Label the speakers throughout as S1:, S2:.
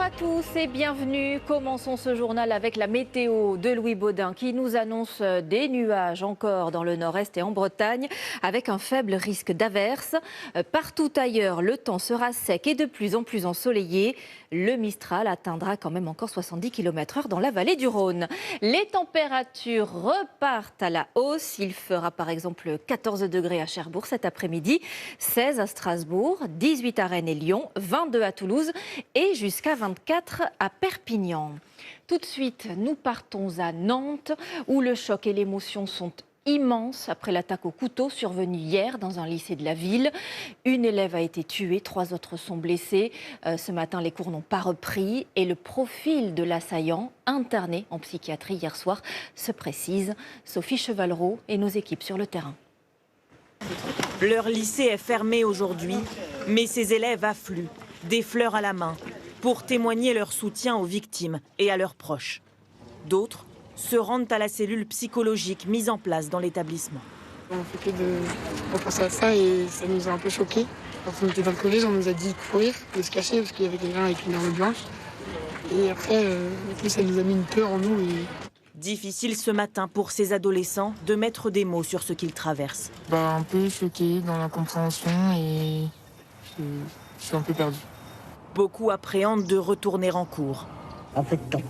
S1: à tous et bienvenue. Commençons ce journal avec la météo de Louis Baudin qui nous annonce des nuages encore dans le nord-est et en Bretagne avec un faible risque d'averse. Partout ailleurs, le temps sera sec et de plus en plus ensoleillé. Le Mistral atteindra quand même encore 70 km/h dans la vallée du Rhône. Les températures repartent à la hausse. Il fera par exemple 14 degrés à Cherbourg cet après-midi, 16 à Strasbourg, 18 à Rennes et Lyon, 22 à Toulouse et jusqu'à 24 à Perpignan. Tout de suite, nous partons à Nantes où le choc et l'émotion sont immenses après l'attaque au couteau survenue hier dans un lycée de la ville. Une élève a été tuée, 3 autres sont blessés. Ce matin, les cours n'ont pas repris et le profil de l'assaillant, interné en psychiatrie hier soir, se précise. Sophie Chevalreau et nos équipes sur le terrain.
S2: Leur lycée est fermé aujourd'hui, mais ses élèves affluent, des fleurs à la main, pour témoigner leur soutien aux victimes et à leurs proches. D'autres se rendent à la cellule psychologique mise en place dans l'établissement.
S3: On fait que de repenser à ça et ça nous a un peu choqués. Quand on était dans le collège, on nous a dit de courir, de se cacher parce qu'il y avait quelqu'un avec une arme blanche. Et après, ça nous a mis une peur en nous.
S2: Difficile ce matin pour ces adolescents de mettre des mots sur ce qu'ils traversent.
S3: Un peu choqué dans l'incompréhension et je suis un peu perdu.
S2: Beaucoup appréhendent de retourner en cours.
S4: Un peu de temps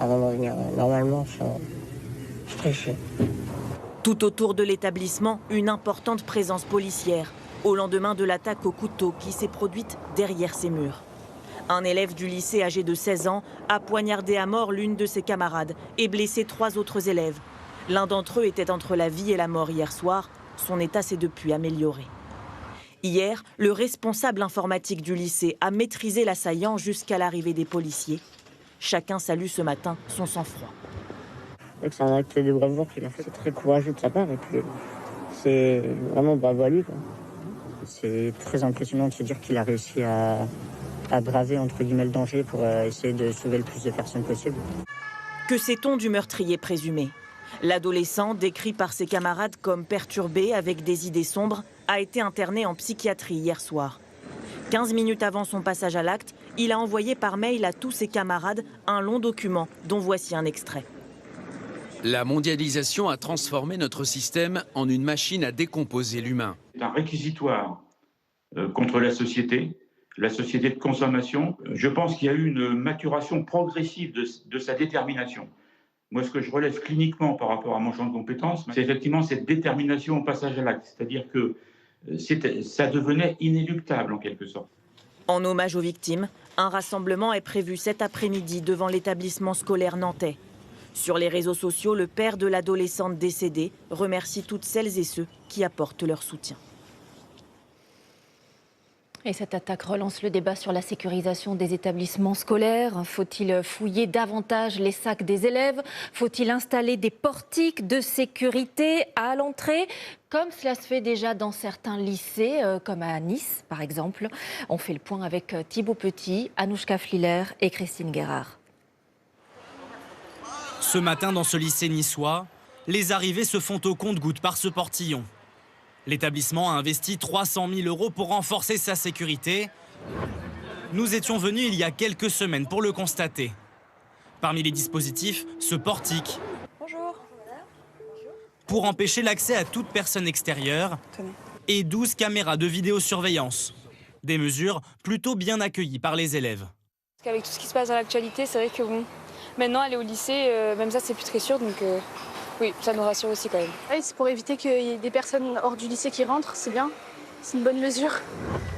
S4: avant de revenir. Normalement, je suis stressé.
S2: Tout autour de l'établissement, une importante présence policière au lendemain de l'attaque au couteau qui s'est produite derrière ces murs. Un élève du lycée âgé de 16 ans a poignardé à mort l'une de ses camarades et blessé 3 autres élèves. L'un d'entre eux était entre la vie et la mort hier soir. Son état s'est depuis amélioré. Hier, le responsable informatique du lycée a maîtrisé l'assaillant jusqu'à l'arrivée des policiers. Chacun salue ce matin son sang-froid.
S4: C'est un acte de bravoure qu'il a fait, c'est très courageux de sa part et puis c'est vraiment bravo à lui, quoi. C'est très impressionnant de se dire qu'il a réussi à braver entre guillemets le danger pour essayer de sauver le plus de personnes possible.
S2: Que sait-on du meurtrier présumé ? L'adolescent, décrit par ses camarades comme perturbé avec des idées sombres, a été interné en psychiatrie hier soir. 15 minutes avant son passage à l'acte, il a envoyé par mail à tous ses camarades un long document dont voici un extrait.
S5: La mondialisation a transformé notre système en une machine à décomposer l'humain.
S6: C'est un réquisitoire contre la société de consommation. Je pense qu'il y a eu une maturation progressive de sa détermination. Moi, ce que je relève cliniquement par rapport à mon champ de compétences, c'est effectivement cette détermination au passage à l'acte. C'est-à-dire que ça devenait inéluctable en quelque sorte.
S2: En hommage aux victimes, un rassemblement est prévu cet après-midi devant l'établissement scolaire nantais. Sur les réseaux sociaux, le père de l'adolescente décédée remercie toutes celles et ceux qui apportent leur soutien.
S1: Et cette attaque relance le débat sur la sécurisation des établissements scolaires. Faut-il fouiller davantage les sacs des élèves? Faut-il installer des portiques de sécurité à l'entrée, comme cela se fait déjà dans certains lycées, comme à Nice par exemple? On fait le point avec Thibaut Petit, Anouchka Fliller et Christine Guérard.
S7: Ce matin, dans ce lycée niçois, les arrivées se font au compte-gouttes par ce portillon. L'établissement a investi 300 000 € pour renforcer sa sécurité. Nous étions venus il y a quelques semaines pour le constater. Parmi les dispositifs, ce portique.
S8: Bonjour.
S7: Pour empêcher l'accès à toute personne extérieure. Et 12 caméras de vidéosurveillance. Des mesures plutôt bien accueillies par les élèves.
S8: Avec tout ce qui se passe dans l'actualité, c'est vrai que bon, maintenant aller au lycée, même ça c'est plus très sûr, donc oui, ça nous rassure aussi quand même.
S9: Oui, c'est pour éviter qu'il y ait des personnes hors du lycée qui rentrent, c'est bien, c'est une bonne mesure.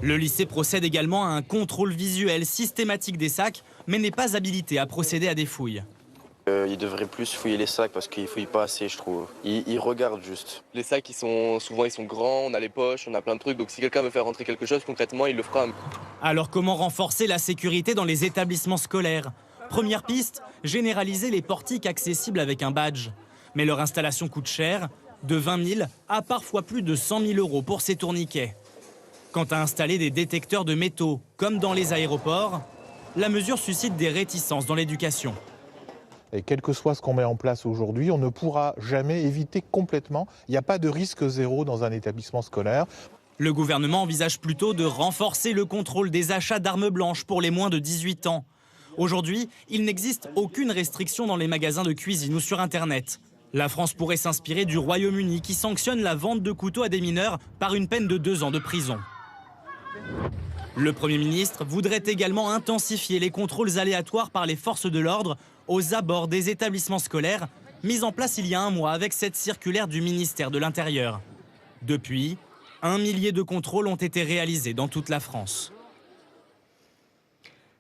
S7: Le lycée procède également à un contrôle visuel systématique des sacs, mais n'est pas habilité à procéder à des fouilles.
S10: Ils devraient plus fouiller les sacs parce qu'ils ne fouillent pas assez, je trouve. Ils regardent juste.
S11: Les sacs, souvent ils sont grands, on a les poches, on a plein de trucs. Donc si quelqu'un veut faire rentrer quelque chose, concrètement, il le fera.
S7: Alors comment renforcer la sécurité dans les établissements scolaires? Première piste, généraliser les portiques accessibles avec un badge. Mais leur installation coûte cher, de 20 000 à parfois plus de 100 000 € pour ces tourniquets. Quant à installer des détecteurs de métaux, comme dans les aéroports, la mesure suscite des réticences dans l'éducation.
S12: Et quel que soit ce qu'on met en place aujourd'hui, on ne pourra jamais éviter complètement. Il n'y a pas de risque zéro dans un établissement scolaire.
S7: Le gouvernement envisage plutôt de renforcer le contrôle des achats d'armes blanches pour les moins de 18 ans. Aujourd'hui, il n'existe aucune restriction dans les magasins de cuisine ou sur Internet. La France pourrait s'inspirer du Royaume-Uni qui sanctionne la vente de couteaux à des mineurs par une peine de 2 ans de prison. Le Premier ministre voudrait également intensifier les contrôles aléatoires par les forces de l'ordre aux abords des établissements scolaires, mis en place il y a un mois avec cette circulaire du ministère de l'Intérieur. Depuis, 1 millier de contrôles ont été réalisés dans toute la France.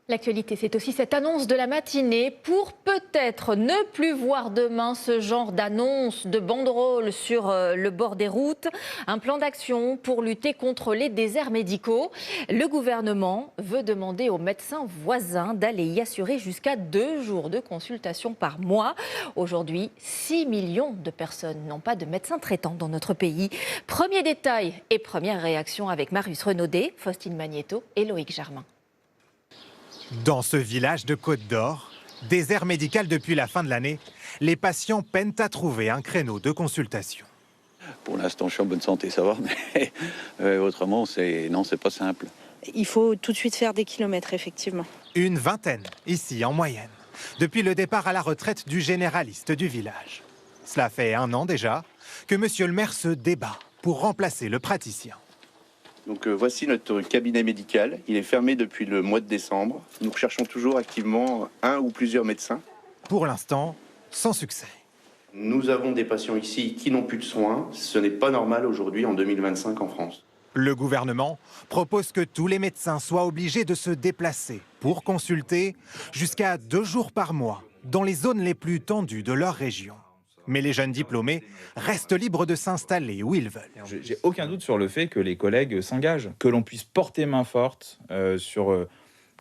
S1: L'actualité, c'est aussi cette annonce de la matinée pour peut-être ne plus voir demain ce genre d'annonce, de banderoles sur le bord des routes. Un plan d'action pour lutter contre les déserts médicaux. Le gouvernement veut demander aux médecins voisins d'aller y assurer jusqu'à 2 jours de consultation par mois. Aujourd'hui, 6 millions de personnes n'ont pas de médecin traitant dans notre pays. Premier détail et première réaction avec Marius Renaudet, Faustine Magnéto et Loïc Germain.
S13: Dans ce village de Côte d'Or, désert médical depuis la fin de l'année, les patients peinent à trouver un créneau de consultation.
S14: Pour l'instant, je suis en bonne santé, ça va, mais autrement, non, c'est pas simple.
S15: Il faut tout de suite faire des kilomètres, effectivement.
S13: Une vingtaine, ici en moyenne, depuis le départ à la retraite du généraliste du village. Cela fait 1 an déjà que monsieur le maire se débat pour remplacer le praticien.
S16: Donc voici notre cabinet médical. Il est fermé depuis le mois de décembre. Nous recherchons toujours activement un ou plusieurs médecins.
S13: Pour l'instant, sans succès.
S16: Nous avons des patients ici qui n'ont plus de soins. Ce n'est pas normal aujourd'hui en 2025 en France.
S13: Le gouvernement propose que tous les médecins soient obligés de se déplacer pour consulter jusqu'à 2 jours par mois dans les zones les plus tendues de leur région. Mais les jeunes diplômés restent libres de s'installer où ils veulent.
S17: J'ai aucun doute sur le fait que les collègues s'engagent, que l'on puisse porter main forte sur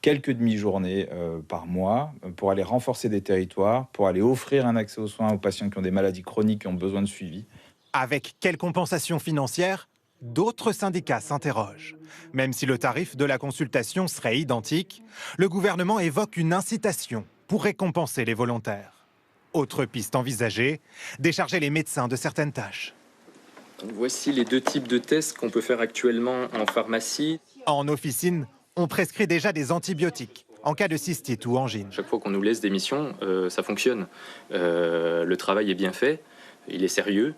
S17: quelques demi-journées par mois pour aller renforcer des territoires, pour aller offrir un accès aux soins aux patients qui ont des maladies chroniques, qui ont besoin de suivi.
S13: Avec quelle compensation financière ? D'autres syndicats s'interrogent. Même si le tarif de la consultation serait identique, le gouvernement évoque une incitation pour récompenser les volontaires. Autre piste envisagée, décharger les médecins de certaines tâches.
S18: Voici les 2 types de tests qu'on peut faire actuellement en pharmacie.
S13: En officine, on prescrit déjà des antibiotiques en cas de cystite ou angine.
S18: Chaque fois qu'on nous laisse des missions, ça fonctionne. Le travail est bien fait, il est sérieux,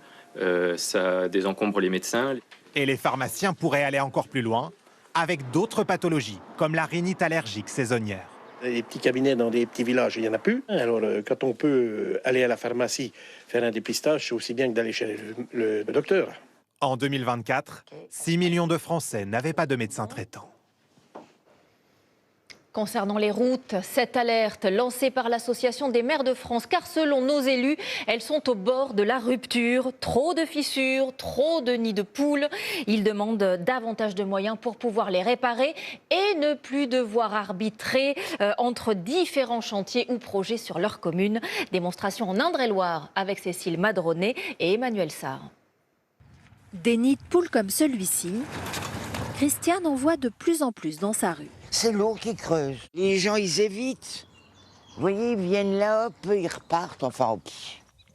S18: ça désencombre les médecins.
S13: Et les pharmaciens pourraient aller encore plus loin, avec d'autres pathologies, comme la rhinite allergique saisonnière.
S19: Les petits cabinets dans des petits villages, il n'y en a plus. Alors, quand on peut aller à la pharmacie faire un dépistage, c'est aussi bien que d'aller chez le docteur.
S13: En 2024, 6 millions de Français n'avaient pas de médecin traitant.
S1: Concernant les routes, cette alerte lancée par l'Association des maires de France, car selon nos élus, elles sont au bord de la rupture. Trop de fissures, trop de nids de poules. Ils demandent davantage de moyens pour pouvoir les réparer et ne plus devoir arbitrer entre différents chantiers ou projets sur leur commune. Démonstration en Indre-et-Loire avec Cécile Madronnet et Emmanuel Sarr.
S20: Des nids de poules comme celui-ci, Christiane en voit de plus en plus dans sa rue.
S21: C'est l'eau qui creuse. Les gens, ils évitent. Vous voyez, ils viennent là, hop, ils repartent. Enfin,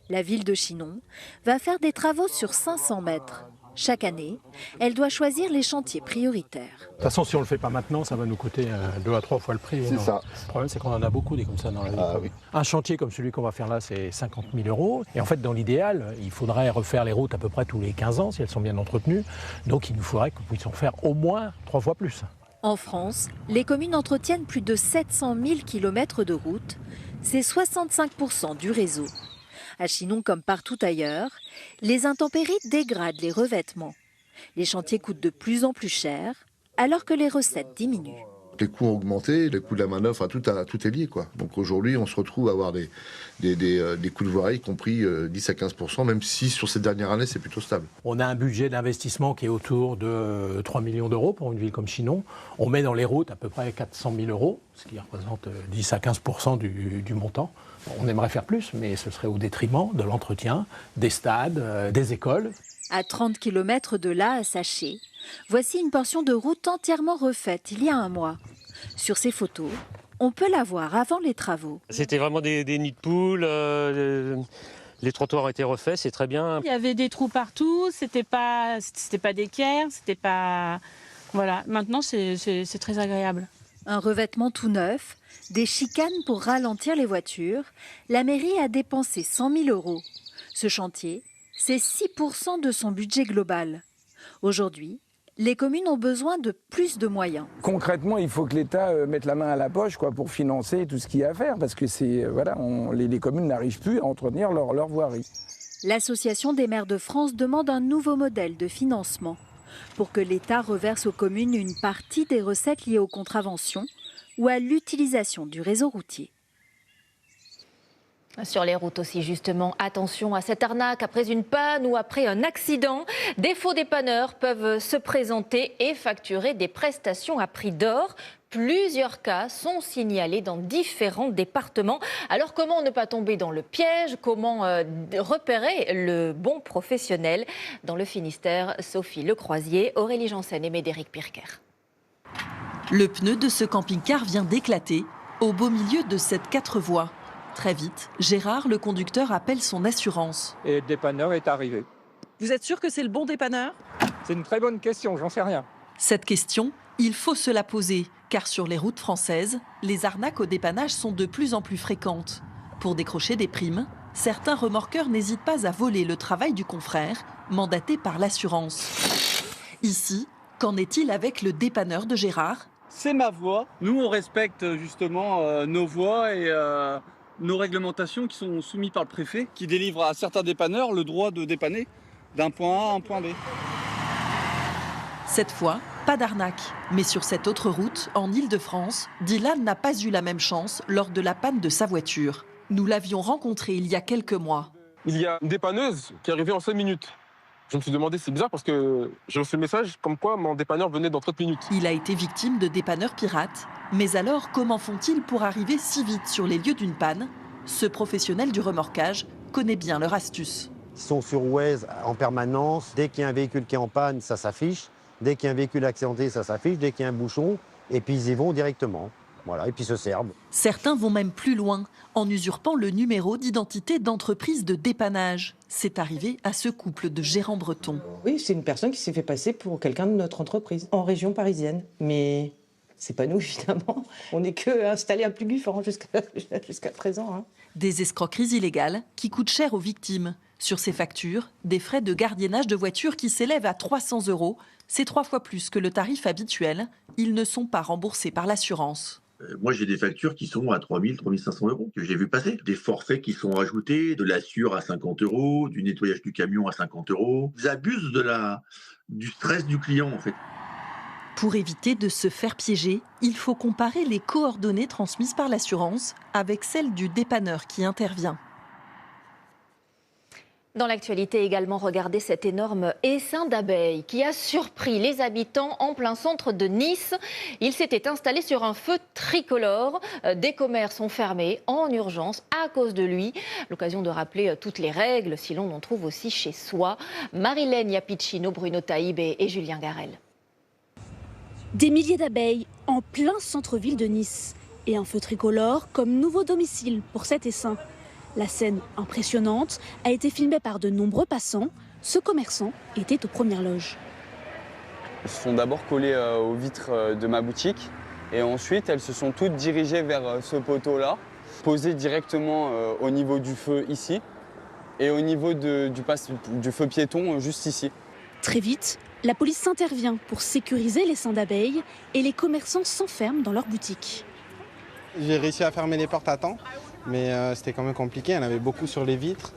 S20: La ville de Chinon va faire des travaux sur 500 mètres. Chaque année, elle doit choisir les chantiers prioritaires.
S22: De toute façon, si on ne le fait pas maintenant, ça va nous coûter 2 à 3 fois le prix.
S21: C'est ça.
S22: Le problème, c'est qu'on en a beaucoup des comme ça dans la ville.
S21: Ah, oui.
S22: Un chantier comme celui qu'on va faire là, c'est 50 000 €. Et en fait, dans l'idéal, il faudrait refaire les routes à peu près tous les 15 ans, si elles sont bien entretenues. Donc, il nous faudrait que nous puissions faire au moins 3 fois plus.
S20: En France, les communes entretiennent plus de 700 000 km de routes. C'est 65% du réseau. À Chinon, comme partout ailleurs, les intempéries dégradent les revêtements. Les chantiers coûtent de plus en plus cher, alors que les recettes diminuent.
S23: Les coûts ont augmenté, les coûts de la manœuvre, tout est lié, quoi. Donc aujourd'hui, on se retrouve à avoir des coûts de voirie compris 10 à 15%, même si sur ces dernières années, c'est plutôt stable.
S22: On a un budget d'investissement qui est autour de 3 millions d'euros pour une ville comme Chinon. On met dans les routes à peu près 400 000 €, ce qui représente 10 à 15% du montant. On aimerait faire plus, mais ce serait au détriment de l'entretien, des stades, des écoles.
S20: À 30 km de là, à Saché, voici une portion de route entièrement refaite il y a un mois. Sur ces photos, on peut la voir avant les travaux.
S24: C'était vraiment des nids de poules, les trottoirs ont été refaits, c'est très bien.
S25: Il y avait des trous partout, c'était pas d'équerre, c'était pas... Voilà, maintenant c'est très agréable.
S20: Un revêtement tout neuf, des chicanes pour ralentir les voitures, la mairie a dépensé 100 000 €. Ce chantier, c'est 6% de son budget global. Aujourd'hui, les communes ont besoin de plus de moyens.
S2: Concrètement, il faut que l'État mette la main à la poche pour financer tout ce qu'il y a à faire, parce que les communes n'arrivent plus à entretenir leur voirie.
S20: L'Association des maires de France demande un nouveau modèle de financement pour que l'État reverse aux communes une partie des recettes liées aux contraventions ou à l'utilisation du réseau routier.
S1: Sur les routes aussi, justement, attention à cette arnaque. Après une panne ou après un accident, des faux dépanneurs peuvent se présenter et facturer des prestations à prix d'or. Plusieurs cas sont signalés dans différents départements. Alors comment ne pas tomber dans le piège? Comment repérer le bon professionnel? Dans le Finistère, Sophie Lecroisier, Aurélie Janssen et Médéric Pirker.
S3: Le pneu de ce camping-car vient d'éclater au beau milieu de cette 4 voies. Très vite, Gérard, le conducteur, appelle son assurance.
S4: Et le dépanneur est arrivé.
S3: Vous êtes sûr que c'est le bon dépanneur?
S4: C'est une très bonne question, j'en sais rien.
S3: Cette question, il faut se la poser, car sur les routes françaises, les arnaques au dépannage sont de plus en plus fréquentes. Pour décrocher des primes, certains remorqueurs n'hésitent pas à voler le travail du confrère, mandaté par l'assurance. Ici, qu'en est-il avec le dépanneur de Gérard?
S5: C'est ma voie. Nous, on respecte justement nos voies et nos réglementations qui sont soumises par le préfet, qui délivre à certains dépanneurs le droit de dépanner d'un point A à un point B.
S3: Cette fois, pas d'arnaque. Mais sur cette autre route, en Île-de-France, Dylan n'a pas eu la même chance lors de la panne de sa voiture. Nous l'avions rencontré il y a quelques mois.
S6: Il y a une dépanneuse qui est arrivée en 5 minutes. Je me suis demandé, c'est bizarre parce que j'ai reçu le message comme quoi mon dépanneur venait dans 30 minutes.
S3: Il a été victime de dépanneurs pirates. Mais alors, comment font-ils pour arriver si vite sur les lieux d'une panne? Ce professionnel du remorquage connaît bien leur astuce.
S26: Ils sont sur Waze en permanence. Dès qu'il y a un véhicule qui est en panne, ça s'affiche. Dès qu'il y a un véhicule accidenté, ça s'affiche. Dès qu'il y a un bouchon, et puis ils y vont directement. Voilà, et puis se servent.
S3: Certains vont même plus loin, en usurpant le numéro d'identité d'entreprise de dépannage. C'est arrivé à ce couple de gérants bretons.
S27: Oui, c'est une personne qui s'est fait passer pour quelqu'un de notre entreprise, en région parisienne. Mais c'est pas nous, évidemment. On n'est que installés à Plugufort jusqu'à présent. Hein.
S3: Des escroqueries illégales qui coûtent cher aux victimes. Sur ces factures, des frais de gardiennage de voiture qui s'élèvent à 300 €. C'est 3 fois plus que le tarif habituel. Ils ne sont pas remboursés par l'assurance.
S28: Moi, j'ai des factures qui sont à 3 000, 3 500 € que j'ai vu passer. Des forfaits qui sont rajoutés, de l'assure à 50 €, du nettoyage du camion à 50 €. Ils abusent du stress du client, en fait.
S3: Pour éviter de se faire piéger, il faut comparer les coordonnées transmises par l'assurance avec celles du dépanneur qui intervient.
S1: Dans l'actualité également, regardez cet énorme essaim d'abeilles qui a surpris les habitants en plein centre de Nice. Il s'était installé sur un feu tricolore. Des commerces ont fermé en urgence à cause de lui. L'occasion de rappeler toutes les règles, si l'on en trouve aussi chez soi. Marilène Yapiccino, Bruno Taïb et Julien Garel.
S29: Des milliers d'abeilles en plein centre-ville de Nice. Et un feu tricolore comme nouveau domicile pour cet essaim. La scène impressionnante a été filmée par de nombreux passants. Ce commerçant était aux premières loges.
S30: Elles se sont d'abord collées aux vitres de ma boutique et ensuite elles se sont toutes dirigées vers ce poteau-là, posées directement au niveau du feu ici et au niveau du feu piéton juste ici.
S29: Très vite, la police intervient pour sécuriser l'essaim d'abeilles et les commerçants s'enferment dans leur boutique.
S31: J'ai réussi à fermer les portes à temps. Mais c'était quand même compliqué, il y en avait beaucoup sur les vitres,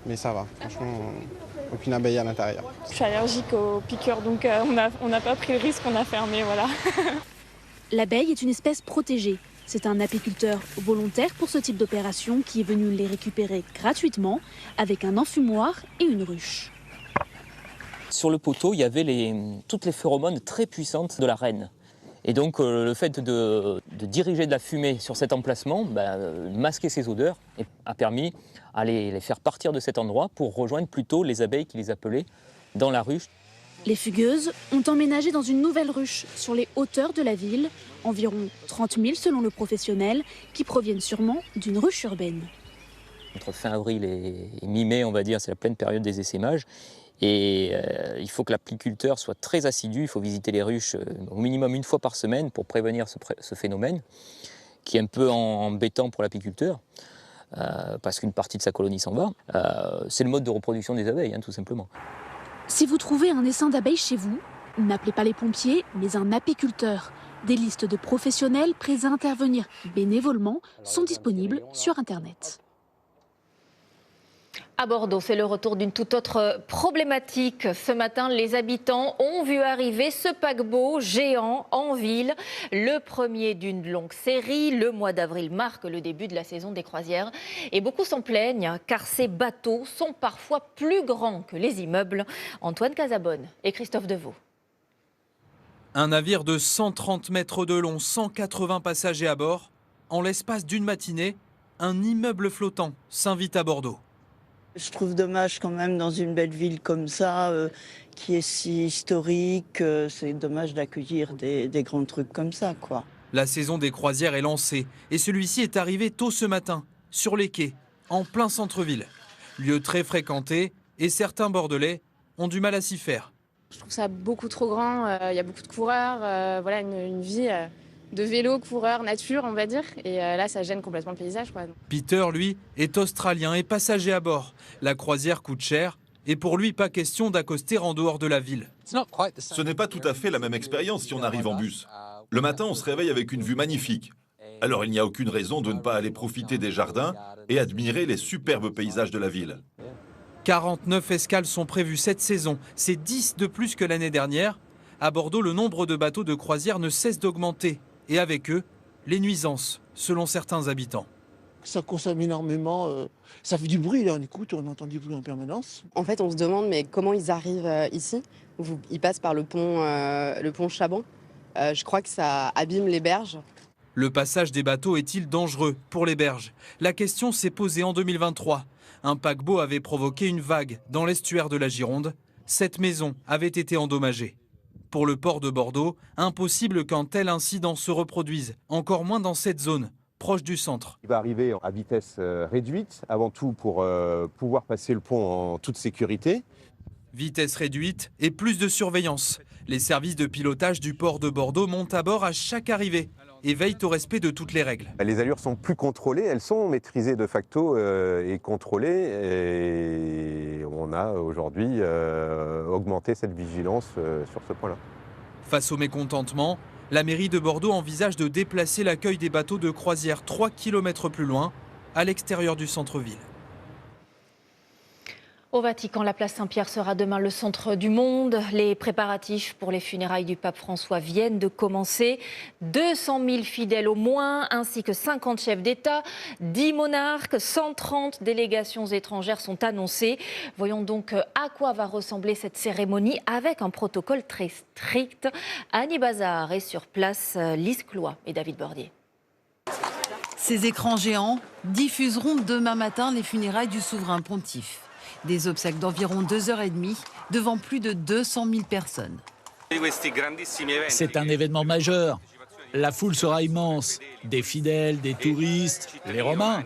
S31: mais ça va, franchement, aucune abeille à l'intérieur.
S8: Je suis allergique aux piqûres, donc on n'a pas pris le risque, on a fermé, voilà.
S29: L'abeille est une espèce protégée. C'est un apiculteur volontaire pour ce type d'opération qui est venu les récupérer gratuitement avec un enfumoir et une ruche.
S32: Sur le poteau, il y avait toutes les phéromones très puissantes de la reine. Et donc le fait de diriger de la fumée sur cet emplacement, masquer ces odeurs, a permis à les faire partir de cet endroit pour rejoindre plutôt les abeilles qui les appelaient dans la ruche.
S29: Les fugueuses ont emménagé dans une nouvelle ruche sur les hauteurs de la ville, environ 30 000 selon le professionnel, qui proviennent sûrement d'une ruche urbaine.
S32: Entre fin avril et mi-mai, on va dire, c'est la pleine période des essaimages. Et il faut que l'apiculteur soit très assidu, il faut visiter les ruches au minimum une fois par semaine pour prévenir ce phénomène, qui est un peu embêtant pour l'apiculteur, parce qu'une partie de sa colonie s'en va. C'est le mode de reproduction des abeilles, tout simplement.
S29: Si vous trouvez un essaim d'abeilles chez vous, n'appelez pas les pompiers, mais un apiculteur. Des listes de professionnels prêts à intervenir bénévolement sont disponibles sur Internet.
S1: À Bordeaux, c'est le retour d'une toute autre problématique. Ce matin, les habitants ont vu arriver ce paquebot géant en ville, le premier d'une longue série. Le mois d'avril marque le début de la saison des croisières. Et beaucoup s'en plaignent, car ces bateaux sont parfois plus grands que les immeubles. Antoine Casabonne et Christophe Deveau.
S7: Un navire de 130 mètres de long, 180 passagers à bord. En l'espace d'une matinée, un immeuble flottant s'invite à Bordeaux.
S9: Je trouve dommage quand même dans une belle ville comme ça, qui est si historique, c'est dommage d'accueillir des grands trucs comme ça, quoi.
S7: La saison des croisières est lancée et celui-ci est arrivé tôt ce matin, sur les quais, en plein centre-ville. Lieu très fréquenté et certains Bordelais ont du mal à s'y faire.
S8: Je trouve ça beaucoup trop grand, il y a beaucoup de coureurs, voilà une vie de vélo, coureur, nature, on va dire. Et là, ça gêne complètement le paysage, quoi.
S7: Peter, lui, est australien et passager à bord. La croisière coûte cher et pour lui, pas question d'accoster en dehors de la ville.
S10: Ce n'est pas tout à fait la même expérience si on arrive en bus. Le matin, on se réveille avec une vue magnifique. Alors il n'y a aucune raison de ne pas aller profiter des jardins et admirer les superbes paysages de la ville.
S7: 49 escales sont prévues cette saison. C'est 10 de plus que l'année dernière. À Bordeaux, le nombre de bateaux de croisière ne cesse d'augmenter. Et avec eux, les nuisances, selon certains habitants.
S11: Ça consomme énormément, ça fait du bruit, là, on écoute, on entend du bruit en permanence.
S12: En fait, on se demande mais comment ils arrivent ici. Ils passent par le pont Chaban. Je crois que ça abîme les berges.
S7: Le passage des bateaux est-il dangereux pour les berges? La question s'est posée en 2023. Un paquebot avait provoqué une vague dans l'estuaire de la Gironde. Cette maison avait été endommagée. Pour le port de Bordeaux, impossible qu'un tel incident se reproduise, encore moins dans cette zone, proche du centre.
S13: Il va arriver à vitesse réduite, avant tout pour pouvoir passer le pont en toute sécurité.
S7: Vitesse réduite et plus de surveillance. Les services de pilotage du port de Bordeaux montent à bord à chaque arrivée et veillent au respect de toutes les règles.
S13: Les allures sont plus contrôlées, elles sont maîtrisées de facto et contrôlées. Et on a aujourd'hui augmenté cette vigilance sur ce point-là.
S7: Face au mécontentement, la mairie de Bordeaux envisage de déplacer l'accueil des bateaux de croisière 3 km plus loin, à l'extérieur du centre-ville.
S1: Au Vatican, la place Saint-Pierre sera demain le centre du monde. Les préparatifs pour les funérailles du pape François viennent de commencer. 200 000 fidèles au moins, ainsi que 50 chefs d'État, 10 monarques, 130 délégations étrangères sont annoncées. Voyons donc à quoi va ressembler cette cérémonie avec un protocole très strict. Annie Bazard est sur place, Lise Cloy et David Bordier.
S14: Ces écrans géants diffuseront demain matin les funérailles du souverain pontife. Des obsèques d'environ 2h30 devant plus de 200 000 personnes.
S15: C'est un événement majeur. La foule sera immense. Des fidèles, des touristes, les Romains.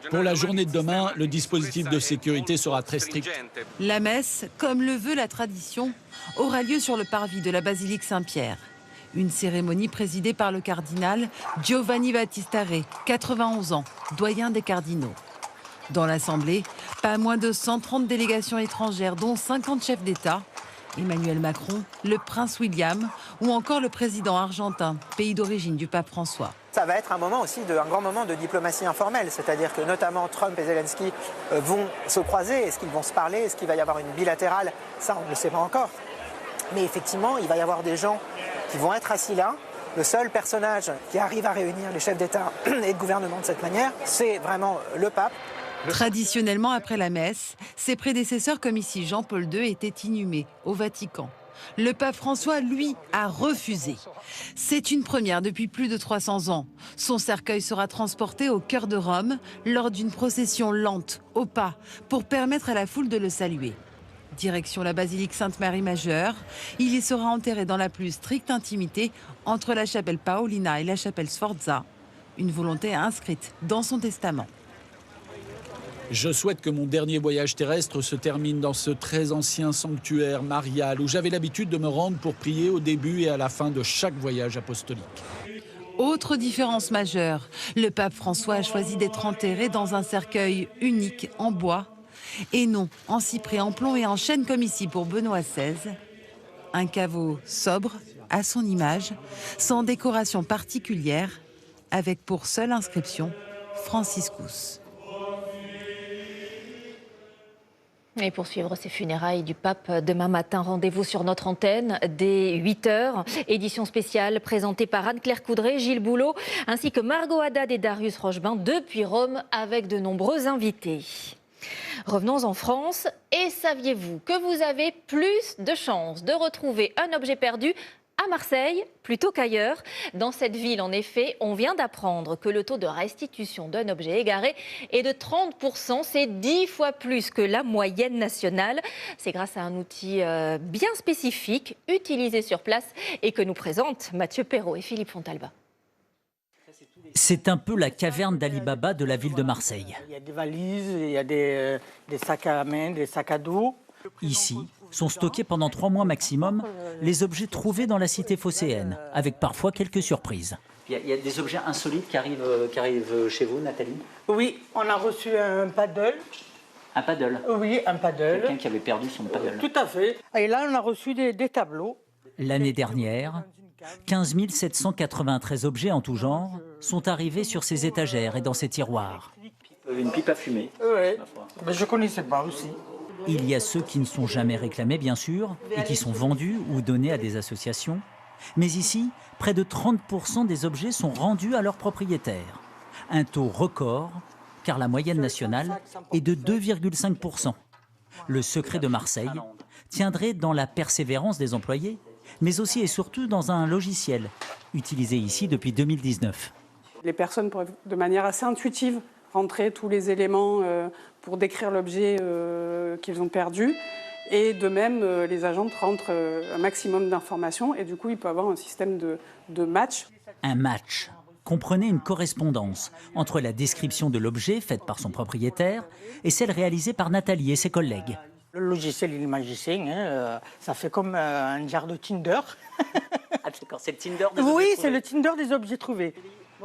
S15: Pour la journée de demain, le dispositif de sécurité sera très strict.
S14: La messe, comme le veut la tradition, aura lieu sur le parvis de la basilique Saint-Pierre. Une cérémonie présidée par le cardinal Giovanni Battista Re, 91 ans, doyen des cardinaux. Dans l'Assemblée, pas moins de 130 délégations étrangères, dont 50 chefs d'État. Emmanuel Macron, le prince William ou encore le président argentin, pays d'origine du pape François.
S16: Ça va être un moment aussi, un grand moment de diplomatie informelle, c'est-à-dire que notamment Trump et Zelensky vont se croiser. Est-ce qu'ils vont se parler? Est-ce qu'il va y avoir une bilatérale? Ça, on ne le sait pas encore. Mais effectivement, il va y avoir des gens qui vont être assis là. Le seul personnage qui arrive à réunir les chefs d'État et de gouvernement de cette manière, c'est vraiment le pape.
S14: Traditionnellement, après la messe, ses prédécesseurs, comme ici Jean-Paul II, étaient inhumés au Vatican. Le pape François, lui, a refusé. C'est une première depuis plus de 300 ans. Son cercueil sera transporté au cœur de Rome lors d'une procession lente, au pas, pour permettre à la foule de le saluer. Direction la basilique Sainte-Marie Majeure, il y sera enterré dans la plus stricte intimité entre la chapelle Paolina et la chapelle Sforza. Une volonté inscrite dans son testament.
S15: Je souhaite que mon dernier voyage terrestre se termine dans ce très ancien sanctuaire marial où j'avais l'habitude de me rendre pour prier au début et à la fin de chaque voyage apostolique.
S14: Autre différence majeure, le pape François a choisi d'être enterré dans un cercueil unique en bois et non en cyprès, en plomb et en chêne comme ici pour Benoît XVI. Un caveau sobre, à son image, sans décoration particulière, avec pour seule inscription Franciscus.
S1: Et pour suivre ces funérailles du pape demain matin, rendez-vous sur notre antenne dès 8h. Édition spéciale présentée par Anne-Claire Coudray, Gilles Boulot, ainsi que Margot Haddad et Darius Rochebain depuis Rome avec de nombreux invités. Revenons en France. Et saviez-vous que vous avez plus de chances de retrouver un objet perdu à Marseille plutôt qu'ailleurs? Dans cette ville, en effet, on vient d'apprendre que le taux de restitution d'un objet égaré est de 30%. C'est 10 fois plus que la moyenne nationale. C'est grâce à un outil bien spécifique utilisé sur place et que nous présentent Mathieu Perrault et Philippe Fontalba.
S2: C'est un peu la caverne d'Ali Baba de la ville de Marseille.
S4: Il y a des valises, il y a des sacs à main, des sacs à dos.
S2: Ici sont stockés pendant 3 mois maximum les objets trouvés dans la cité phocéenne, avec parfois quelques surprises. Il y a des objets insolites qui arrivent chez vous, Nathalie?
S4: Oui, on a reçu un paddle.
S2: Un paddle?
S4: Oui, un paddle.
S2: Quelqu'un qui avait perdu son paddle.
S4: Tout à fait. Et là, on a reçu des tableaux.
S2: L'année dernière, 15 793 objets en tout genre sont arrivés sur ces étagères et dans ces tiroirs. Une pipe à fumer.
S4: Oui, mais je ne connaissais pas aussi.
S2: Il y a ceux qui ne sont jamais réclamés, bien sûr, et qui sont vendus ou donnés à des associations. Mais ici, près de 30% des objets sont rendus à leurs propriétaires. Un taux record, car la moyenne nationale est de 2,5%. Le secret de Marseille tiendrait dans la persévérance des employés, mais aussi et surtout dans un logiciel utilisé ici depuis 2019.
S5: Les personnes pourraient, de manière assez intuitive, rentrer tous les éléments pour décrire l'objet qu'ils ont perdu. Et de même, les agents rentrent un maximum d'informations et du coup, il peut y avoir un système de match.
S2: Un match. Comprenez une correspondance entre la description de l'objet faite par son propriétaire et celle réalisée par Nathalie et ses collègues.
S5: Le logiciel, il est magicien, ça fait comme un genre de Tinder.
S2: Ah, d'accord, c'est le Tinder des
S5: Oui, c'est le Tinder des objets trouvés.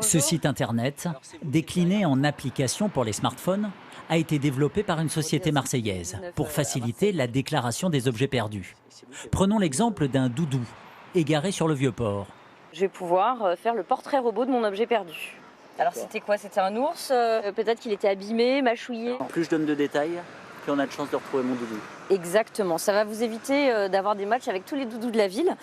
S2: Ce site internet, décliné en application pour les smartphones, a été développé par une société marseillaise pour faciliter la déclaration des objets perdus. Prenons l'exemple d'un doudou égaré sur le Vieux-Port.
S17: Je vais pouvoir faire le portrait robot de mon objet perdu. Alors c'était quoi? C'était un ours? Peut-être qu'il était abîmé, mâchouillé.
S2: Plus je donne de détails, plus on a de chance de retrouver mon doudou.
S17: Exactement, ça va vous éviter d'avoir des matchs avec tous les doudous de la ville.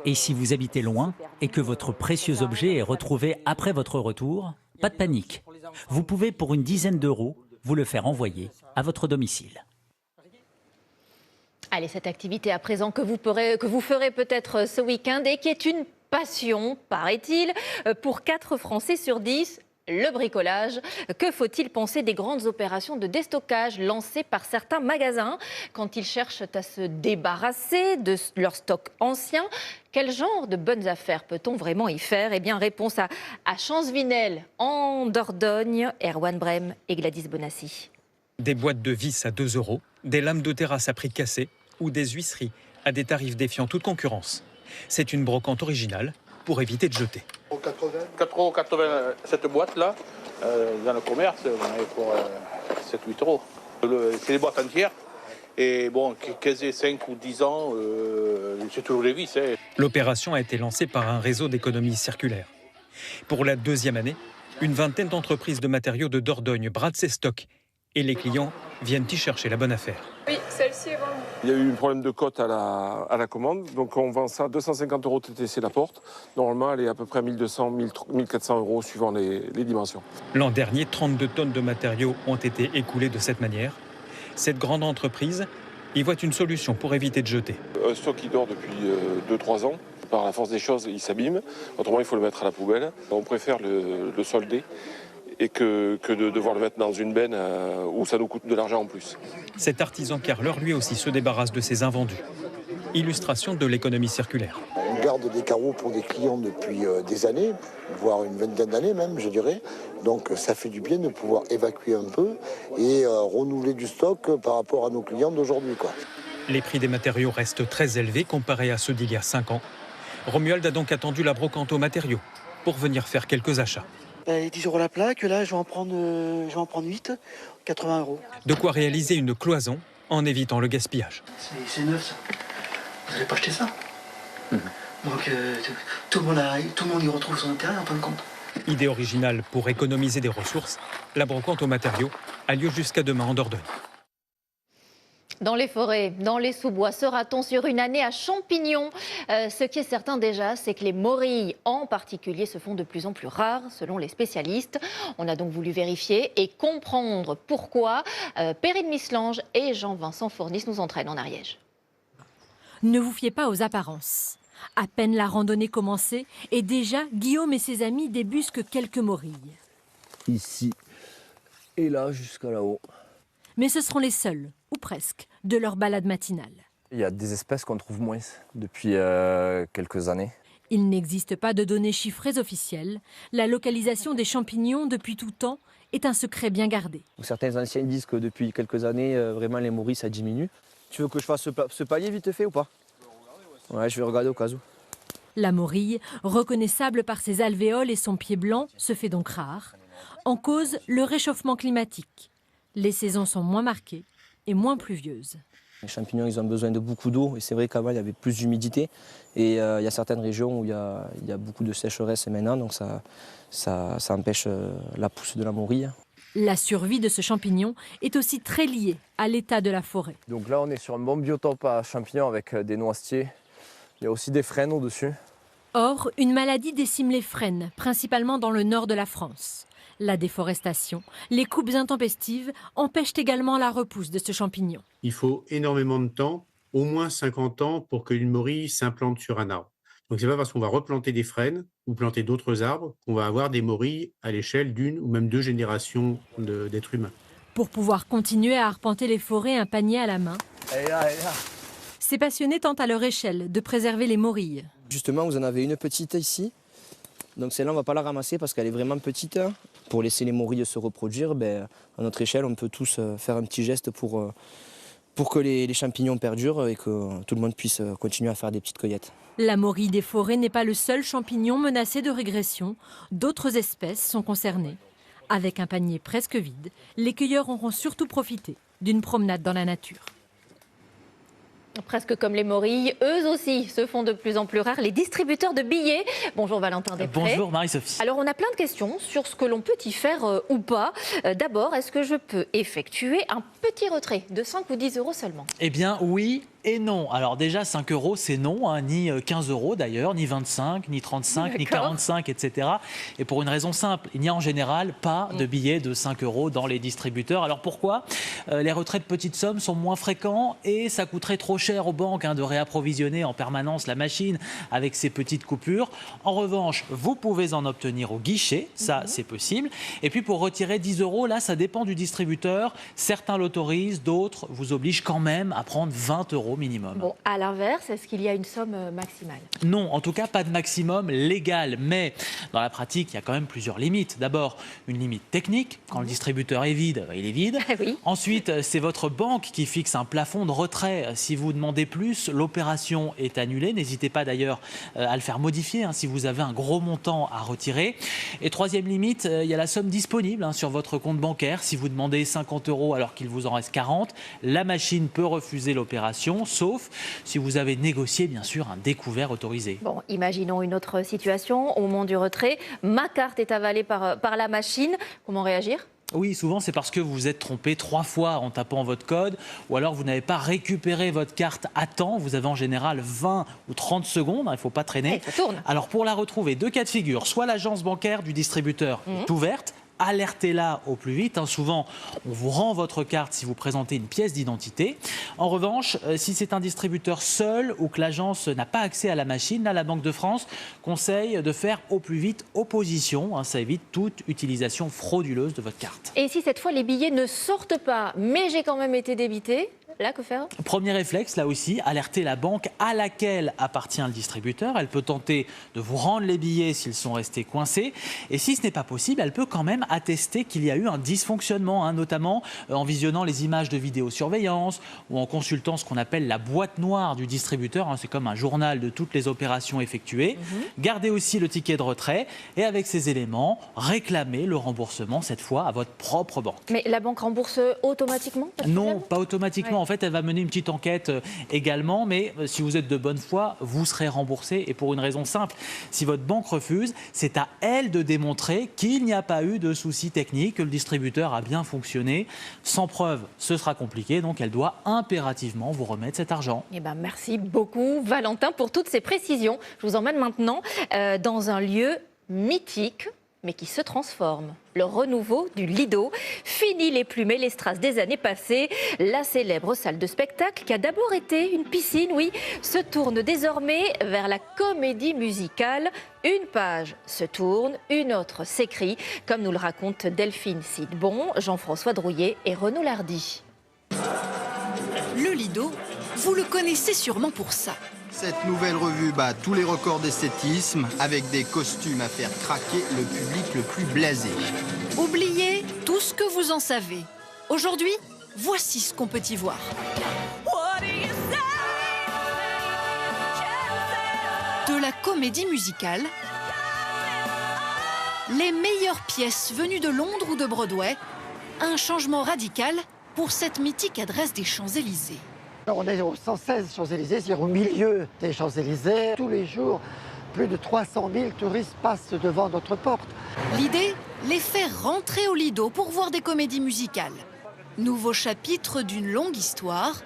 S2: Et si vous habitez loin et que votre précieux objet est retrouvé après votre retour, pas de panique. Vous pouvez pour une dizaine d'euros vous le faire envoyer à votre domicile.
S1: Allez, cette activité à présent que vous ferez peut-être ce week-end et qui est une passion, paraît-il, pour 4 Français sur 10. Le bricolage. Que faut-il penser des grandes opérations de déstockage lancées par certains magasins quand ils cherchent à se débarrasser de leur stock ancien? Quel genre de bonnes affaires peut-on vraiment y faire? Eh bien, réponse à Chanceville en Dordogne, Erwan Brem et Gladys Bonassi.
S18: Des boîtes de vis à 2 €, des lames de terrasse à prix cassé ou des huisseries à des tarifs défiant toute concurrence. C'est une brocante originale pour éviter de jeter.
S19: 4,80 € cette boîte-là, dans le commerce, on avait pour 7-8 €. C'est des boîtes entières. Et bon, 15, 5 ou 10 ans, c'est toujours les vis. Hein.
S18: L'opération a été lancée par un réseau d'économie circulaire. Pour la 2e année, une vingtaine d'entreprises de matériaux de Dordogne bradent ses stocks. Et les clients viennent y chercher la bonne affaire.
S20: Oui, celle-ci est vendue.
S6: Il y a eu un problème de cote à la commande, donc on vend ça 250 € TTC la porte. Normalement, elle est à peu près à 1200, 1400 € suivant les dimensions.
S18: L'an dernier, 32 tonnes de matériaux ont été écoulées de cette manière. Cette grande entreprise y voit une solution pour éviter de jeter.
S6: Un stock qui dort depuis 2-3 ans, par la force des choses, il s'abîme. Autrement, il faut le mettre à la poubelle. On préfère le solder et que de devoir le mettre dans une benne où ça nous coûte de l'argent en plus.
S18: Cet artisan carreleur, lui aussi, se débarrasse de ses invendus. Illustration de l'économie circulaire.
S19: On
S3: garde des carreaux pour des clients depuis des années, voire une vingtaine d'années même, je dirais. Donc ça fait du bien de pouvoir évacuer un peu et renouveler du stock par rapport à nos clients d'aujourd'hui, quoi.
S18: Les prix des matériaux restent très élevés comparés à ceux d'il y a 5 ans. Romuald a donc attendu la brocante aux matériaux pour venir faire quelques achats.
S20: 10 € la plaque, là je vais en prendre 8, 80 €.
S18: De quoi réaliser une cloison en évitant le gaspillage.
S20: C'est neuf ça. Vous n'allez pas acheter ça. Donc tout le monde y retrouve son intérêt en fin de compte.
S18: Idée originale pour économiser des ressources, la brocante aux matériaux a lieu jusqu'à demain en Dordogne.
S1: Dans les forêts, dans les sous-bois, sera-t-on sur une année à champignons? Ce qui est certain déjà, c'est que les morilles en particulier se font de plus en plus rares, selon les spécialistes. On a donc voulu vérifier et comprendre pourquoi. Perrine Mislange et Jean-Vincent Fournis nous entraînent en Ariège.
S21: Ne vous fiez pas aux apparences. À peine la randonnée commencée, et déjà, Guillaume et ses amis débusquent quelques morilles.
S22: Ici et là, jusqu'à là-haut.
S21: Mais ce seront les seuls, ou presque, de leur balade matinale.
S22: Il y a des espèces qu'on trouve moins depuis quelques années.
S21: Il n'existe pas de données chiffrées officielles. La localisation des champignons depuis tout temps est un secret bien gardé.
S22: Certains anciens disent que depuis quelques années, vraiment les morilles, ça diminue. Tu veux que je fasse ce palier vite fait ou pas? Ouais, je vais regarder au cas où.
S21: La morille, reconnaissable par ses alvéoles et son pied blanc, se fait donc rare. En cause, le réchauffement climatique. Les saisons sont moins marquées et moins pluvieuses.
S22: Les champignons, ils ont besoin de beaucoup d'eau et c'est vrai qu'avant, il y avait plus d'humidité. Et il y a certaines régions où il y a beaucoup de sécheresse maintenant, donc ça empêche la pousse de la morille.
S21: La survie de ce champignon est aussi très liée à l'état de la forêt.
S22: Donc là, on est sur un bon biotope à champignons avec des noisetiers. Il y a aussi des frênes au-dessus.
S21: Or, une maladie décime les frênes, principalement dans le nord de la France. La déforestation, les coupes intempestives empêchent également la repousse de ce champignon.
S23: Il faut énormément de temps, au moins 50 ans, pour qu'une morille s'implante sur un arbre. Donc c'est pas parce qu'on va replanter des frênes ou planter d'autres arbres qu'on va avoir des morilles à l'échelle d'une ou même 2 générations d'êtres humains.
S21: Pour pouvoir continuer à arpenter les forêts un panier à la main,
S22: elle est là.
S21: Ces passionnés tentent à leur échelle de préserver les morilles.
S22: Justement, vous en avez une petite ici. Donc celle-là, on ne va pas la ramasser parce qu'elle est vraiment petite. Pour laisser les morilles se reproduire, à notre échelle, on peut tous faire un petit geste pour que les champignons perdurent et que tout le monde puisse continuer à faire des petites cueillettes.
S21: La morille des forêts n'est pas le seul champignon menacé de régression. D'autres espèces sont concernées. Avec un panier presque vide, les cueilleurs auront surtout profité d'une promenade dans la nature.
S1: Presque comme les morilles, eux aussi se font de plus en plus rares. Les distributeurs de billets. Bonjour Valentin Després.
S2: Bonjour Marie-Sophie.
S1: Alors on a plein de questions sur ce que l'on peut y faire ou pas. D'abord, est-ce que je peux effectuer un petit retrait de 5 ou 10 € seulement?
S2: Eh bien oui et non. Alors déjà 5 €, c'est non, ni 15 € d'ailleurs, ni 25, ni 35, ni 45, etc. Et pour une raison simple, il n'y a en général pas de billets de 5 € dans les distributeurs. Alors pourquoi? Les retraits de petites sommes sont moins fréquents et ça coûterait trop cher aux banques de réapprovisionner en permanence la machine avec ces petites coupures. En revanche, vous pouvez en obtenir au guichet, ça c'est possible. Et puis pour retirer 10 €, là ça dépend du distributeur. Certains l'autorisent, d'autres vous obligent quand même à prendre 20 € minimum.
S1: Bon, à l'inverse, est-ce qu'il y a une somme maximale?
S2: Non, en tout cas pas de maximum légal, mais dans la pratique il y a quand même plusieurs limites. D'abord une limite technique, quand le distributeur est vide, il est vide.
S1: Oui.
S2: Ensuite c'est votre banque qui fixe un plafond de retrait. Si vous demandez plus, l'opération est annulée. N'hésitez pas d'ailleurs à le faire modifier si vous avez un gros montant à retirer. Et troisième limite, il y a la somme disponible sur votre compte bancaire. Si vous demandez 50 € alors qu'il vous en reste 40, la machine peut refuser l'opération, sauf si vous avez négocié bien sûr un découvert autorisé.
S1: Bon, imaginons une autre situation. Au moment du retrait, ma carte est avalée par la machine. Comment réagir ?
S2: Oui, souvent c'est parce que vous vous êtes trompé 3 fois en tapant votre code ou alors vous n'avez pas récupéré votre carte à temps. Vous avez en général 20 ou 30 secondes, il ne faut pas traîner.
S1: Ça tourne.
S2: Alors pour la retrouver, 2 cas de figure. Soit l'agence bancaire du distributeur est ouverte, alertez-la au plus vite. Souvent, on vous rend votre carte si vous présentez une pièce d'identité. En revanche, si c'est un distributeur seul ou que l'agence n'a pas accès à la machine, là, la Banque de France conseille de faire au plus vite opposition. Ça évite toute utilisation frauduleuse de votre carte.
S1: Et si cette fois les billets ne sortent pas, mais j'ai quand même été débité, là, que faire?
S8: Premier réflexe, là aussi, alerter la banque à laquelle appartient le distributeur. Elle peut tenter de vous rendre les billets s'ils sont restés coincés. Et si ce n'est pas possible, elle peut quand même attester qu'il y a eu un dysfonctionnement, notamment en visionnant les images de vidéosurveillance ou en consultant ce qu'on appelle la boîte noire du distributeur. C'est comme un journal de toutes les opérations effectuées. Gardez aussi le ticket de retrait et avec ces éléments, réclamez le remboursement, cette fois à votre propre banque.
S1: Mais la banque rembourse automatiquement?
S8: Non, pas automatiquement. En fait, elle va mener une petite enquête également, mais si vous êtes de bonne foi, vous serez remboursé. Et pour une raison simple, si votre banque refuse, c'est à elle de démontrer qu'il n'y a pas eu de soucis techniques, que le distributeur a bien fonctionné. Sans preuve, ce sera compliqué, donc elle doit impérativement vous remettre cet argent.
S1: Eh ben, merci beaucoup, Valentin, pour toutes ces précisions. Je vous emmène maintenant dans un lieu mythique, mais qui se transforme. Le renouveau du Lido. Fini les plumes et les strass des années passées. La célèbre salle de spectacle, qui a d'abord été une piscine, oui, se tourne désormais vers la comédie musicale. Une page se tourne, une autre s'écrit, comme nous le racontent Delphine Sidbon, Jean-François Drouillet et Renaud Lardy.
S9: Le Lido, vous le connaissez sûrement pour ça.
S10: Cette nouvelle revue bat tous les records d'esthétisme avec des costumes à faire craquer le public le plus blasé.
S9: Oubliez tout ce que vous en savez. Aujourd'hui, voici ce qu'on peut y voir. De la comédie musicale, les meilleures pièces venues de Londres ou de Broadway, un changement radical pour cette mythique adresse des Champs-Élysées.
S24: On est au 116 Champs-Élysées, c'est-à-dire au milieu des Champs-Élysées. Tous les jours, plus de 300 000 touristes passent devant notre porte.
S9: L'idée, les faire rentrer au Lido pour voir des comédies musicales. Nouveau chapitre d'une longue histoire.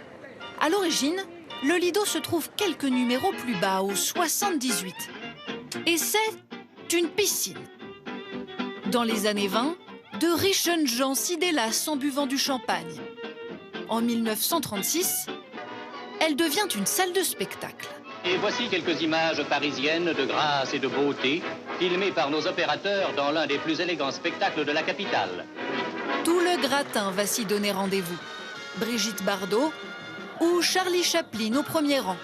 S9: À l'origine, le Lido se trouve quelques numéros plus bas, au 78. Et c'est une piscine. Dans les années 20, de riches jeunes gens s'y délassent en buvant du champagne. En 1936, elle devient une salle de spectacle.
S25: Et voici quelques images parisiennes de grâce et de beauté, filmées par nos opérateurs dans l'un des plus élégants spectacles de la capitale.
S9: Tout le gratin va s'y donner rendez-vous. Brigitte Bardot ou Charlie Chaplin au premier rang.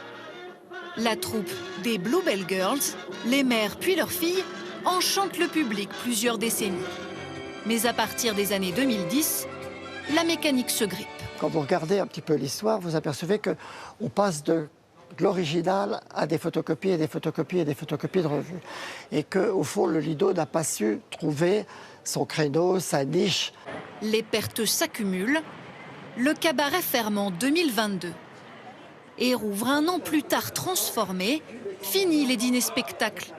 S9: La troupe des Bluebell Girls, les mères puis leurs filles, enchantent le public plusieurs décennies. Mais à partir des années 2010, la mécanique se grippe.
S24: Quand vous regardez un petit peu l'histoire, vous apercevez qu'on passe de l'original à des photocopies et des photocopies et des photocopies de revues. Et qu'au fond, le Lido n'a pas su trouver son créneau, sa niche.
S9: Les pertes s'accumulent. Le cabaret ferme en 2022. Et rouvre un an plus tard transformé. Fini les dîners-spectacles.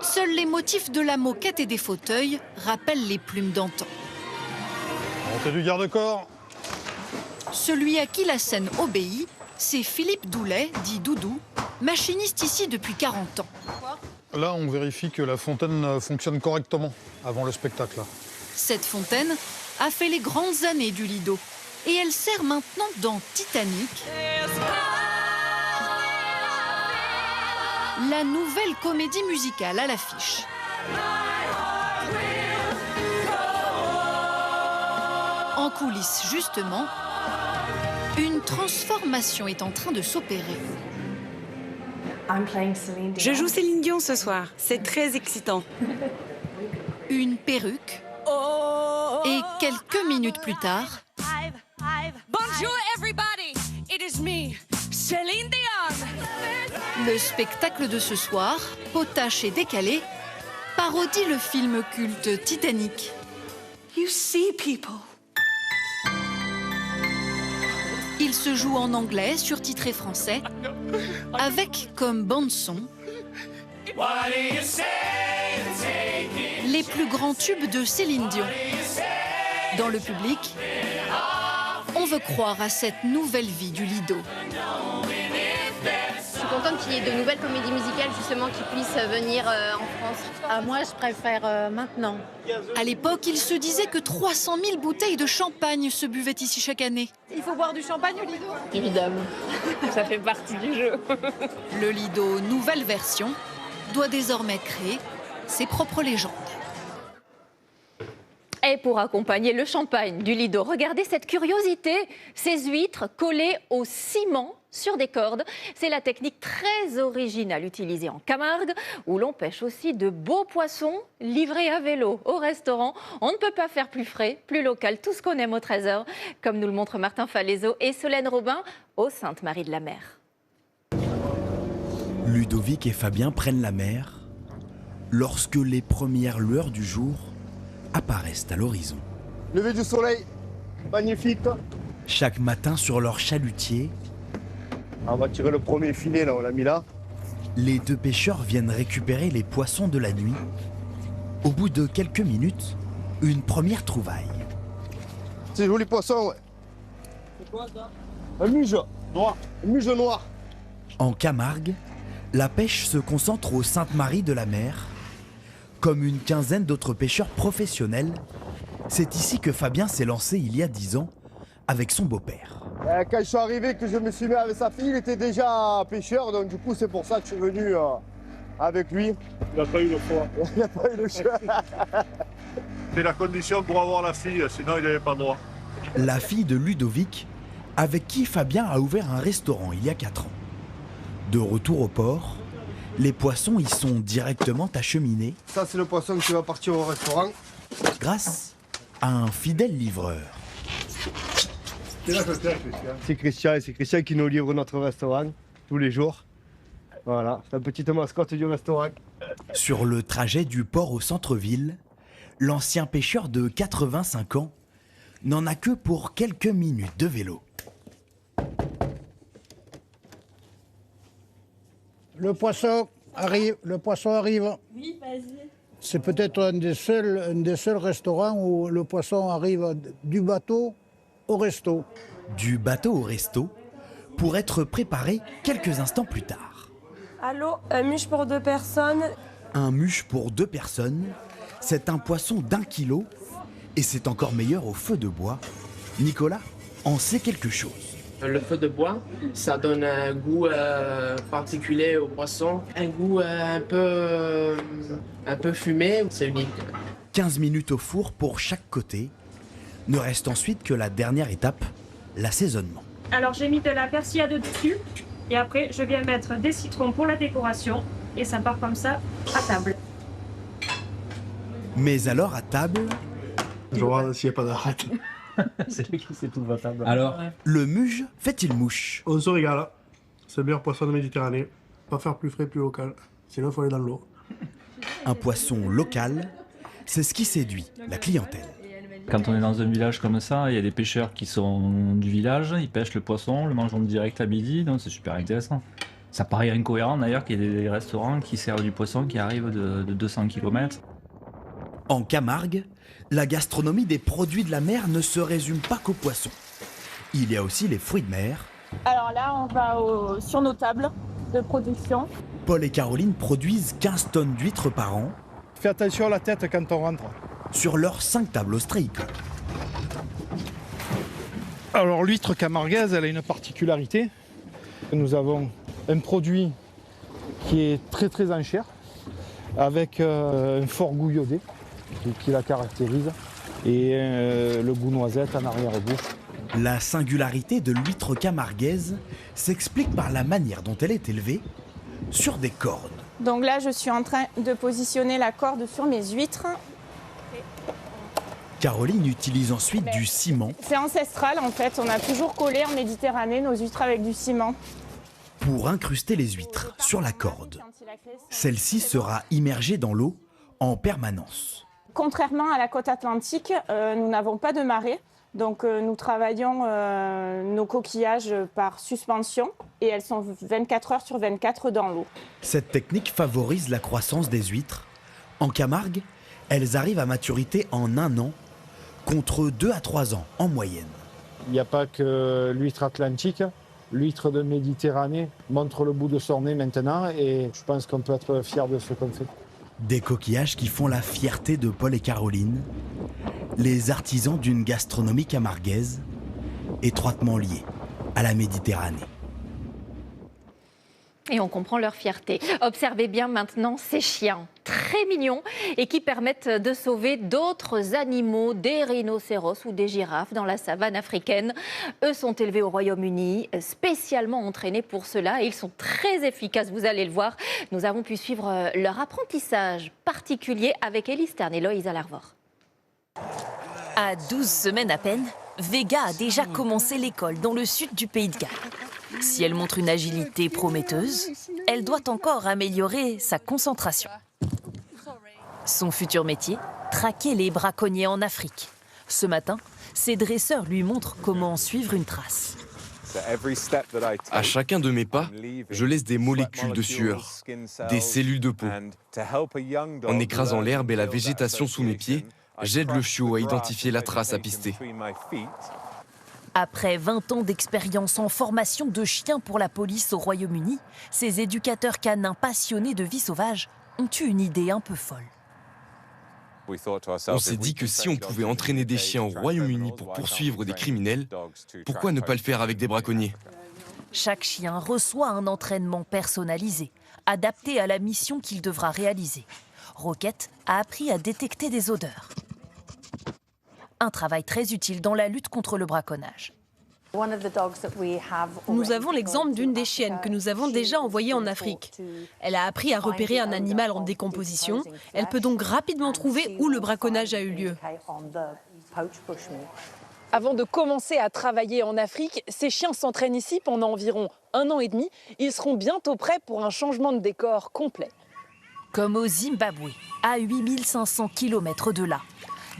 S9: Seuls les motifs de la moquette et des fauteuils rappellent les plumes d'antan.
S26: Montée du garde-corps.
S9: Celui à qui la scène obéit, c'est Philippe Doulet, dit Doudou, machiniste ici depuis 40 ans.
S26: Là, on vérifie que la fontaine fonctionne correctement avant le spectacle.
S9: Cette fontaine a fait les grandes années du Lido. Et elle sert maintenant dans Titanic, la nouvelle comédie musicale à l'affiche. En coulisses, justement, une transformation est en train de s'opérer.
S27: Je joue Céline Dion ce soir. C'est très excitant.
S9: Une perruque. Et quelques minutes plus tard...
S28: Bonjour everybody, it is me, Céline Dion.
S9: Le spectacle de ce soir, potache et décalé, parodie le film culte Titanic.
S28: You see people.
S9: Il se joue en anglais, surtitré français, avec comme bande-son les plus grands tubes de Céline Dion. Dans le public, on veut croire à cette nouvelle vie du Lido.
S29: Je suis contente qu'il y ait de nouvelles comédies musicales justement qui puissent venir en France.
S21: Moi, je préfère maintenant.
S9: À l'époque, il se disait que 300 000 bouteilles de champagne se buvaient ici chaque année.
S29: Il faut boire du champagne au Lido? Évidemment, ça fait partie du jeu.
S9: Le Lido, nouvelle version, doit désormais créer ses propres légendes.
S1: Et pour accompagner le champagne du Lido, regardez cette curiosité, ces huîtres collées au ciment sur des cordes. C'est la technique très originale utilisée en Camargue, où l'on pêche aussi de beaux poissons livrés à vélo au restaurant. On ne peut pas faire plus frais, plus local, tout ce qu'on aime au Trésor, comme nous le montrent Martin Falaiseau et Solène Robin au Sainte-Marie de la Mer.
S4: Ludovic et Fabien prennent la mer lorsque les premières lueurs du jour apparaissent à l'horizon.
S5: Lever du soleil, magnifique.
S4: Chaque matin sur leur chalutier,
S5: on va tirer le premier filet, là, on l'a mis là.
S4: Les deux pêcheurs viennent récupérer les poissons de la nuit. Au bout de quelques minutes, une première trouvaille.
S5: C'est joli poisson, ouais.
S4: C'est quoi ça?
S5: Un muge noir, un muge noir.
S4: En Camargue, la pêche se concentre au Sainte-Marie de la Mer. Comme une quinzaine d'autres pêcheurs professionnels, c'est ici que Fabien s'est lancé il y a 10 ans avec son beau-père.
S5: Quand je suis arrivé, que je me suis mis avec sa fille, il était déjà pêcheur, donc du coup c'est pour ça que je suis venu avec lui.
S7: Il n'a pas eu le choix.
S5: Il n'a pas eu le choix.
S7: C'est la condition pour avoir la fille, sinon il n'avait pas le droit.
S4: La fille de Ludovic, avec qui Fabien a ouvert un restaurant il y a 4 ans. De retour au port, les poissons y sont directement acheminés.
S5: Ça c'est le poisson qui va partir au restaurant.
S4: Grâce à un fidèle livreur.
S5: C'est Christian, et c'est Christian qui nous livre notre restaurant tous les jours. Voilà, c'est la petite mascotte du restaurant.
S4: Sur le trajet du port au centre-ville, l'ancien pêcheur de 85 ans n'en a que pour quelques minutes de vélo.
S11: Le poisson arrive,
S12: Oui, vas-y.
S11: C'est peut-être un des seuls restaurants où le poisson arrive du bateau au resto.
S4: Du bateau au resto, pour être préparé quelques instants plus tard.
S12: Allô, un muche pour 2 personnes.
S4: Un muche pour 2 personnes, c'est un poisson d'1 kilo et c'est encore meilleur au feu de bois. Nicolas en sait quelque chose.
S13: Le feu de bois, ça donne un goût particulier au poisson, un goût un peu fumé, c'est unique.
S4: 15 minutes au four pour chaque côté. Ne reste ensuite que la dernière étape, l'assaisonnement.
S12: Alors j'ai mis de la persillade dessus et après je viens mettre des citrons pour la décoration et ça part comme ça à table.
S4: Mais alors à table...
S5: Je vois s'il n'y a pas d'arrête.
S7: C'est lui qui sait tout de la table.
S4: Alors, le muge fait-il mouche?
S5: On se régale. C'est le meilleur poisson de Méditerranée. Pas faire plus frais, plus local. Sinon il faut aller dans l'eau.
S4: Un poisson local, c'est ce qui séduit la clientèle.
S14: Quand on est dans un village comme ça, il y a des pêcheurs qui sont du village, ils pêchent le poisson, le mangent direct à midi, donc c'est super intéressant. Ça paraît incohérent d'ailleurs qu'il y ait des restaurants qui servent du poisson qui arrive de 200 km.
S4: En Camargue, la gastronomie des produits de la mer ne se résume pas qu'aux poissons. Il y a aussi les fruits de mer.
S12: Alors là, on va sur nos tables de production.
S4: Paul et Caroline produisent 15 tonnes d'huîtres par an.
S5: Fais attention à la tête quand on rentre.
S4: Sur leurs 5 tables ostréicoles.
S5: Alors l'huître camarguaise, elle a une particularité. Nous avons un produit qui est très en chair, avec un fort goût iodé qui la caractérise, et le goût noisette en arrière-bouche.
S4: La singularité de l'huître camarguaise s'explique par la manière dont elle est élevée sur des cordes.
S12: Donc là, je suis en train de positionner la corde sur mes huîtres.
S4: Caroline utilise ensuite du ciment.
S12: C'est ancestral en fait, on a toujours collé en Méditerranée nos huîtres avec du ciment.
S4: Pour incruster les huîtres sur la corde. Celle-ci sera immergée dans l'eau en permanence.
S12: Contrairement à la côte atlantique, nous n'avons pas de marée. Donc nous travaillons nos coquillages par suspension et elles sont 24 heures sur 24 dans l'eau.
S4: Cette technique favorise la croissance des huîtres. En Camargue, elles arrivent à maturité en 1 an, contre 2 à 3 ans en moyenne.
S5: Il n'y a pas que l'huître atlantique. L'huître de Méditerranée montre le bout de son nez maintenant et je pense qu'on peut être fier de ce qu'on fait.
S4: Des coquillages qui font la fierté de Paul et Caroline, les artisans d'une gastronomie camarguaise étroitement liée à la Méditerranée.
S1: Et on comprend leur fierté. Observez bien maintenant ces chiens très mignons et qui permettent de sauver d'autres animaux, des rhinocéros ou des girafes dans la savane africaine. Eux sont élevés au Royaume-Uni, spécialement entraînés pour cela et ils sont très efficaces, vous allez le voir. Nous avons pu suivre leur apprentissage particulier avec Élise Stern et Loïsa Larvor.
S3: À 12 semaines à peine, Vega a déjà commencé l'école dans le sud du Pays de Galles. Si elle montre une agilité prometteuse, elle doit encore améliorer sa concentration. Son futur métier, traquer les braconniers en Afrique. Ce matin, ses dresseurs lui montrent comment suivre une trace.
S6: À chacun de mes pas, je laisse des molécules de sueur, des cellules de peau. En écrasant l'herbe et la végétation sous mes pieds, j'aide le chiot à identifier la trace à pister.
S3: Après 20 ans d'expérience en formation de chiens pour la police au Royaume-Uni, ces éducateurs canins passionnés de vie sauvage ont eu une idée un peu folle.
S6: On s'est dit que si on pouvait entraîner des chiens au Royaume-Uni pour poursuivre des criminels, pourquoi ne pas le faire avec des braconniers?
S3: Chaque chien reçoit un entraînement personnalisé, adapté à la mission qu'il devra réaliser. Rocket a appris à détecter des odeurs. Un travail très utile dans la lutte contre le braconnage.
S15: Nous avons l'exemple d'une des chiennes que nous avons déjà envoyée en Afrique. Elle a appris à repérer un animal en décomposition. Elle peut donc rapidement trouver où le braconnage a eu lieu.
S16: Avant de commencer à travailler en Afrique, ces chiens s'entraînent ici pendant environ 1 an et demi. Ils seront bientôt prêts pour un changement de décor complet.
S3: Comme au Zimbabwe, à 8500 km de là.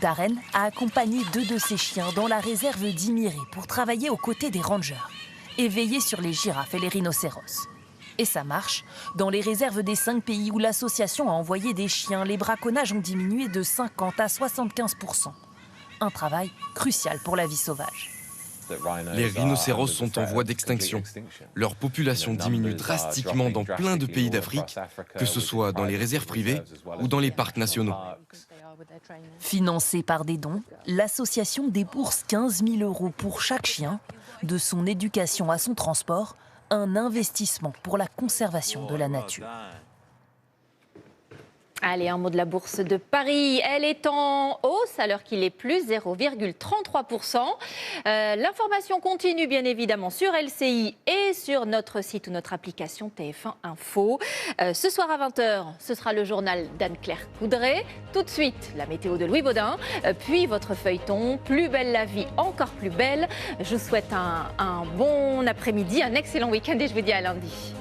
S3: Darren a accompagné 2 de ses chiens dans la réserve d'Imiri pour travailler aux côtés des rangers et veiller sur les girafes et les rhinocéros. Et ça marche. Dans les réserves des 5 pays où l'association a envoyé des chiens, les braconnages ont diminué de 50 à 75%. Un travail crucial pour la vie sauvage.
S6: Les rhinocéros sont en voie d'extinction. Leur population diminue drastiquement dans plein de pays d'Afrique, que ce soit dans les réserves privées ou dans les parcs nationaux.
S3: Financée par des dons, l'association débourse 15 000 € pour chaque chien, de son éducation à son transport, un investissement pour la conservation de la nature.
S1: Allez, un mot de la bourse de Paris. Elle est en hausse alors qu'il est plus 0,33%. L'information continue bien évidemment sur LCI et sur notre site ou notre application TF1 Info. Ce soir à 20h, ce sera le journal d'Anne-Claire Coudray. Tout de suite, la météo de Louis Baudin, puis votre feuilleton Plus belle la vie, encore plus belle. Je vous souhaite un bon après-midi, un excellent week-end et je vous dis à lundi.